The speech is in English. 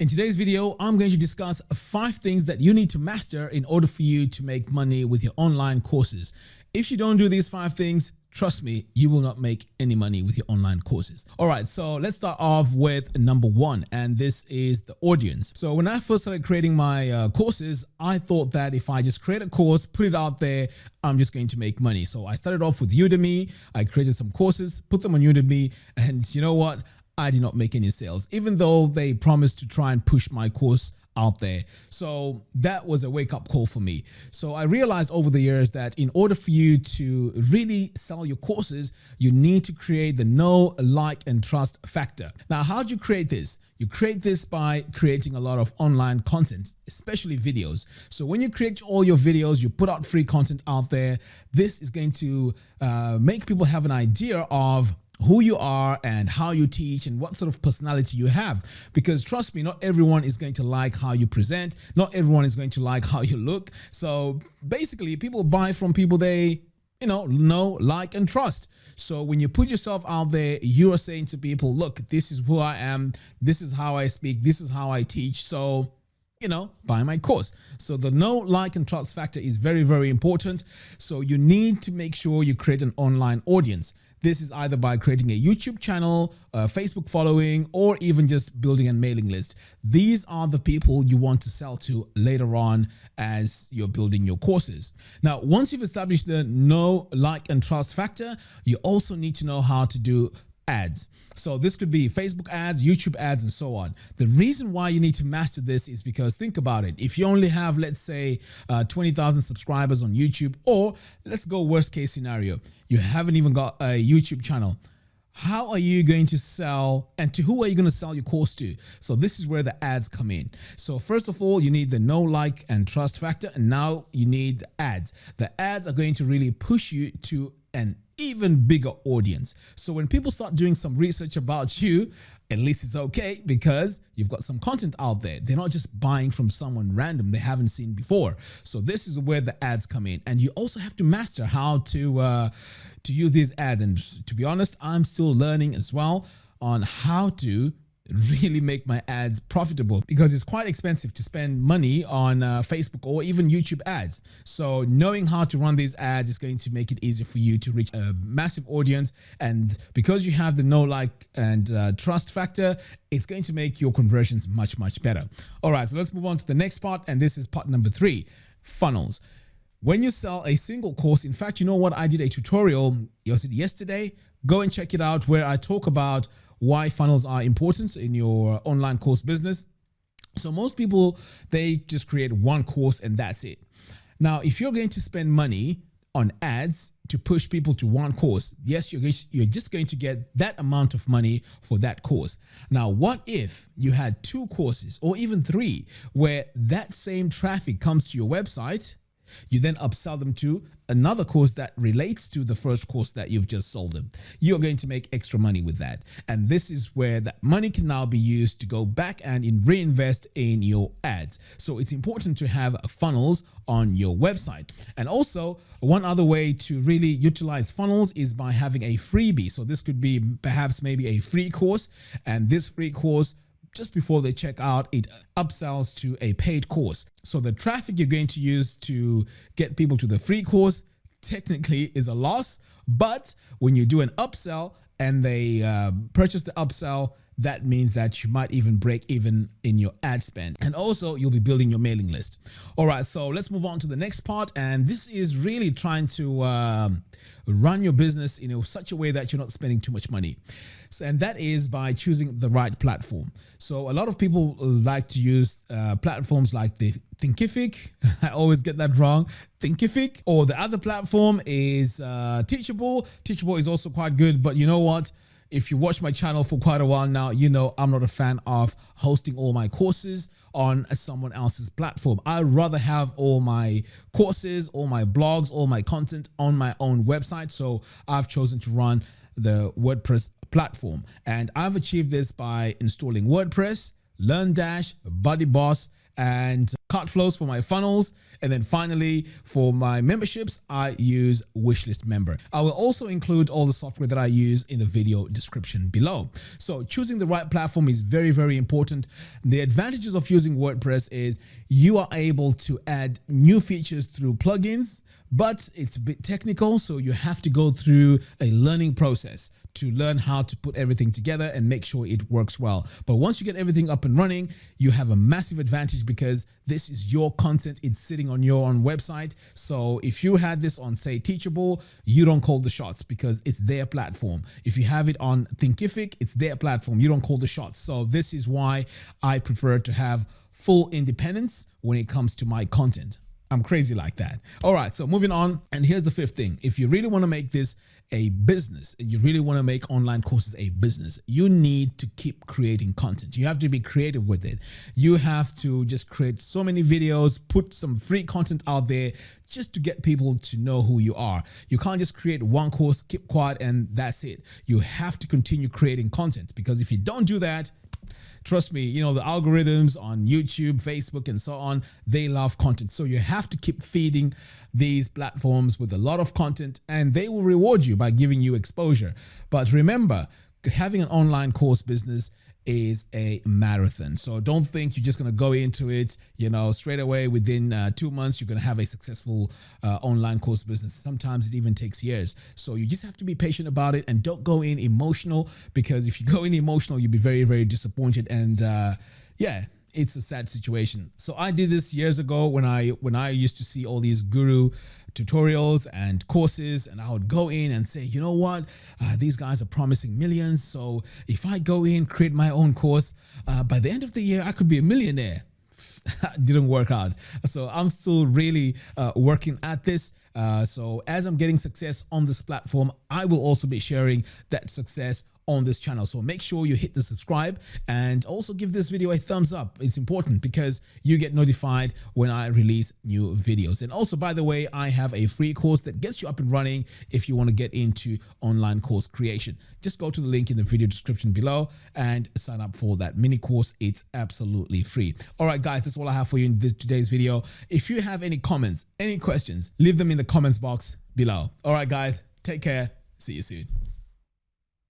In today's video, I'm going to discuss 5 things that you need to master in order for you to make money with your online courses. If you don't do these 5 things, trust me, you will not make any money with your online courses. All right, so let's start off with number 1, and this is the audience. So when I first started creating my courses, I thought that if I just create a course, put it out there, I'm just going to make money. So I started off with Udemy. I created some courses, put them on Udemy, and you know what? I did not make any sales, even though they promised to try and push my course out there. So that was a wake-up call for me. So I realized over the years that in order for you to really sell your courses, you need to create the know, like, and trust factor. Now, how do you create this? You create this by creating a lot of online content, especially videos. So when you create all your videos, you put out free content out there. This is going to make people have an idea of who you are and how you teach and what sort of personality you have. Because trust me, not everyone is going to like how you present. Not everyone is going to like how you look. So basically, people buy from people they know, like, and trust. So when you put yourself out there, you are saying to people, look, this is who I am. This is how I speak. This is how I teach. So buy my course. So the know, like, and trust factor is very, very important. So you need to make sure you create an online audience. This is either by creating a YouTube channel, a Facebook following, or even just building a mailing list. These are the people you want to sell to later on as you're building your courses. Now, once you've established the know, like, and trust factor, you also need to know how to do ads. So this could be Facebook ads, YouTube ads, and so on. The reason why you need to master this is because think about it. If you only have, let's say, 20,000 subscribers on YouTube, or let's go worst case scenario, you haven't even got a YouTube channel. How are you going to sell, and to who are you going to sell your course to? So this is where the ads come in. So first of all, you need the know, like, and trust factor. And now you need the ads. The ads are going to really push you to an even bigger audience. So when people start doing some research about you, at least it's okay because you've got some content out there. They're not just buying from someone random they haven't seen before. So this is where the ads come in. And you also have to master how to use these ads. And to be honest, I'm still learning as well on how to really make my ads profitable, because it's quite expensive to spend money on Facebook or even YouTube ads. So knowing how to run these ads is going to make it easier for you to reach a massive audience. And because you have the know, like, and trust factor, it's going to make your conversions much, much better. All right, so let's move on to the next part. And this is part number 3, funnels. When you sell a single course, in fact, you know what? I did a tutorial yesterday. Go and check it out where I talk about why funnels are important in your online course business. So most people, they just create one course and that's it. Now, if you're going to spend money on ads to push people to one course, yes, you're just going to get that amount of money for that course. Now, what if you had 2 courses or even 3 where that same traffic comes to your website? You then upsell them to another course that relates to the first course that you've just sold them. You're going to make extra money with that. And this is where that money can now be used to go back and reinvest in your ads. So it's important to have funnels on your website. And also, one other way to really utilize funnels is by having a freebie. So this could be perhaps maybe a free course, and this free course, just before they check out, it upsells to a paid course. So the traffic you're going to use to get people to the free course technically is a loss. But when you do an upsell and they purchase the upsell, that means that you might even break even in your ad spend. And also you'll be building your mailing list. All right, so let's move on to the next part. And this is really trying to run your business in such a way that you're not spending too much money. So, and that is by choosing the right platform. So a lot of people like to use platforms like the Thinkific. I always get that wrong. Thinkific. Or the other platform is Teachable. Teachable is also quite good, but you know what? If you watch my channel for quite a while now, you know I'm not a fan of hosting all my courses on someone else's platform. I'd rather have all my courses, all my blogs, all my content on my own website. So I've chosen to run the WordPress platform. And I've achieved this by installing WordPress, LearnDash, BuddyBoss, and cart flows for my funnels. And then finally, for my memberships, I use Wishlist Member. I will also include all the software that I use in the video description below. So choosing the right platform is very, very important. The advantages of using WordPress is you are able to add new features through plugins, but it's a bit technical, so you have to go through a learning process to learn how to put everything together and make sure it works well. But once you get everything up and running, you have a massive advantage because this is your content. It's sitting on your own website. So if you had this on, say, Teachable, you don't call the shots because it's their platform. If you have it on Thinkific, it's their platform. You don't call the shots. So this is why I prefer to have full independence when it comes to my content. I'm crazy like that. All right, so moving on. And here's the fifth thing. If you really want to make this a business and you really want to make online courses a business, you need to keep creating content. You have to be creative with it. You have to just create so many videos, put some free content out there just to get people to know who you are. You can't just create one course, keep quiet, and that's it. You have to continue creating content, because if you don't do that, trust me, you know, the algorithms on YouTube, Facebook, and so on, they love content. So you have to keep feeding these platforms with a lot of content, and they will reward you by giving you exposure. But remember, having an online course business is a marathon. So don't think you're just going to go into it, you know, straight away within 2 months, you're going to have a successful online course business. Sometimes it even takes years. So you just have to be patient about it and don't go in emotional, because if you go in emotional, you'll be very, very disappointed. And yeah, it's a sad situation. So I did this years ago when I used to see all these guru tutorials and courses, and I would go in and say, you know what, these guys are promising millions. So if I go in, create my own course, by the end of the year, I could be a millionaire. Didn't work out. So I'm still really working at this. So as I'm getting success on this platform, I will also be sharing that success on this channel. So make sure you hit the subscribe and also give this video a thumbs up. It's important because you get notified when I release new videos. And also, by the way, I have a free course that gets you up and running if you want to get into online course creation. Just go to the link in the video description below and sign up for that mini course. It's absolutely free. All right, guys, that's all I have for you in today's video. If you have any comments, any questions, leave them in the comments box below. All right, guys, take care. See you soon.